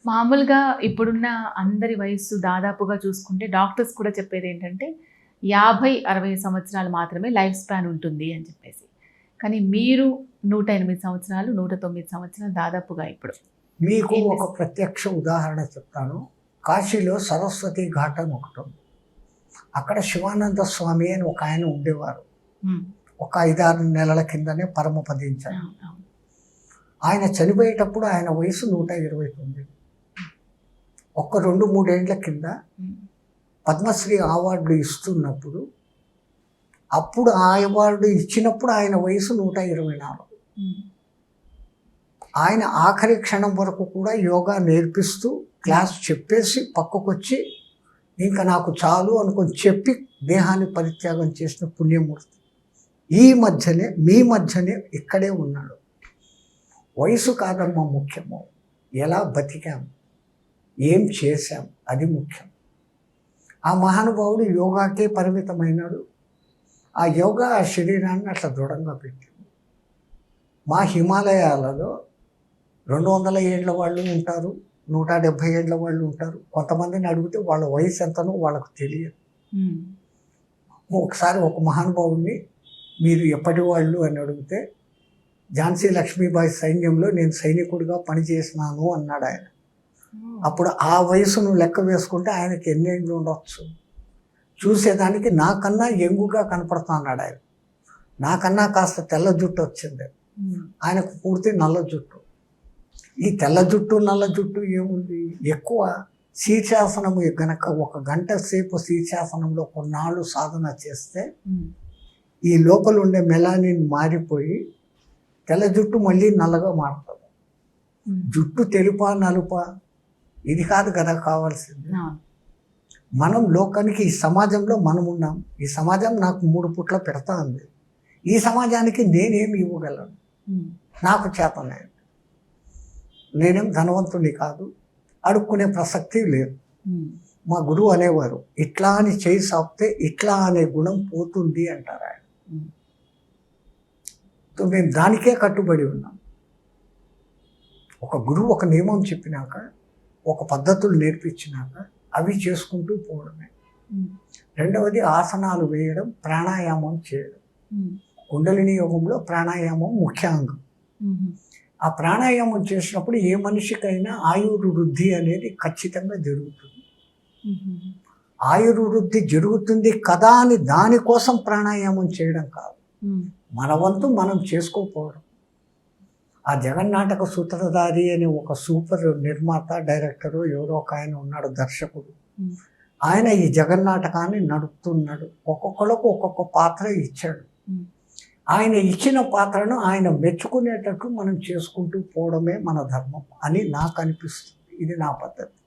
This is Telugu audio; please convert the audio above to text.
మామూలుగా ఇప్పుడున్న అందరి వయస్సు దాదాపుగా చూసుకుంటే డాక్టర్స్ కూడా చెప్పేదేంటంటే 50, 60 సంవత్సరాలు మాత్రమే లైఫ్ స్పాన్ ఉంటుంది అని చెప్పేసి. కానీ మీరు 108 సంవత్సరాలు, 109 సంవత్సరాలు దాదాపుగా ఇప్పుడు. మీకు ఒక ప్రత్యక్ష ఉదాహరణ చెప్తాను. కాశీలో సరస్వతి ఘాట్ అని ఒకటి ఉంది. అక్కడ శివానంద స్వామి అని ఒక ఆయన ఉండేవారు. ఒక 5-6 నెలల కిందనే పరమపదించారు. ఆయన చనిపోయేటప్పుడు ఆయన వయసు 129. ఒక్క 2-3 ఏళ్ల కింద పద్మశ్రీ అవార్డు ఇస్తున్నప్పుడు, అప్పుడు ఆ అవార్డు ఇచ్చినప్పుడు ఆయన వయసు 124. ఆయన ఆఖరి క్షణం వరకు కూడా యోగా నేర్పిస్తూ క్లాస్ చెప్పేసి పక్కకొచ్చి ఇంకా నాకు చాలు అనుకొని చెప్పి దేహాన్ని పరిత్యాగం చేసిన పుణ్యమూర్తి. ఈ మధ్యనే మీ మధ్యనే ఇక్కడే ఉన్నాడు. వయసు కాదమ్మా ముఖ్యము, ఎలా బతికాం, ఏం చేశాం అది ముఖ్యం. ఆ మహానుభావుడు యోగాకే పరిమితమైనాడు. ఆ యోగా ఆ శరీరాన్ని అట్లా దృఢంగా పెట్టింది. మా హిమాలయాలలో 200 ఏళ్ళ వాళ్ళు ఉంటారు, 170 ఏళ్ళ వాళ్ళు ఉంటారు. కొంతమందిని అడిగితే వాళ్ళ వయసు ఎంతనో వాళ్ళకు తెలియదు. ఒకసారి ఒక మహానుభావుడిని మీరు ఎప్పటి వాళ్ళు అని అడిగితే, ఝాన్సీ లక్ష్మీబాయి సైన్యంలో నేను సైనికుడిగా పనిచేసినాను అన్నాడు ఆయన. అప్పుడు ఆ వయసును లెక్క వేసుకుంటే ఆయనకి ఎన్ని ఏళ్ళు ఉండవచ్చు. చూసేదానికి నాకన్నా యంగుగా కనపడతా అన్నాడు ఆయన. నాకన్నా కాస్త తెల్ల జుట్టు వచ్చింది, ఆయనకు పూర్తి నల్ల జుట్టు. ఈ తెల్ల జుట్టు నల్ల జుట్టు ఏముంది, ఎక్కువ శీర్షాసనము గనక 1 గంట సేపు శీర్షాసనంలో కొన్నాళ్ళు సాధన చేస్తే ఈ లోపల ఉండే మెలానిన్ మారిపోయి తెల్ల జుట్టు మళ్ళీ నల్లగా మారుతుంది. జుట్టు తెలుపా నలుపా ఇది కాదు కదా కావాల్సింది. మనం లోకానికి, ఈ సమాజంలో మనం ఉన్నాం. ఈ సమాజం నాకు 3 పుట్ల పెడతా ఉంది. ఈ సమాజానికి నేనేమి ఇవ్వగలను, నాకు చేతనే. నేనేం ధనవంతుని కాదు, అడుక్కునే ప్రసక్తి లేదు. మా గురువు అనేవారు, ఇట్లా అని చేయి సాపితే ఇట్లా అనే గుణం పోతుంది అంటారు ఆయన. మేము దానికే కట్టుబడి ఉన్నాం. ఒక గురువు ఒక నియమం చెప్పినాక, ఒక పద్ధతులు నేర్పించినాక అవి చేసుకుంటూ పోవడమే. రెండవది ఆసనాలు వేయడం, ప్రాణాయామం చేయడం. కుండలిని యోగంలో ప్రాణాయామం ముఖ్యాంగం. ఆ ప్రాణాయామం చేసినప్పుడు ఏ మనిషికైనా ఆయుర్వృద్ధి అనేది ఖచ్చితంగా జరుగుతుంది. ఆయుర్వృద్ధి జరుగుతుంది కదా అని దానికోసం ప్రాణాయామం చేయడం కాదు, మన వంతు మనం చేసుకోకపోవడం. ఆ జగన్నాటక సూత్రధారి అని ఒక సూపర్ నిర్మాత, డైరెక్టరు ఎవరో ఒక ఆయన ఉన్నాడు, దర్శకుడు. ఆయన ఈ జగన్నాటకాన్ని నడుపుతున్నాడు. ఒక్కొక్కళ్ళకు ఒక్కొక్క పాత్ర ఇచ్చాడు. ఆయన ఇచ్చిన పాత్రను ఆయన మెచ్చుకునేటట్టు మనం చేసుకుంటూ పోవడమే మన ధర్మం అని నాకు అనిపిస్తుంది. ఇది నా పద్ధతి.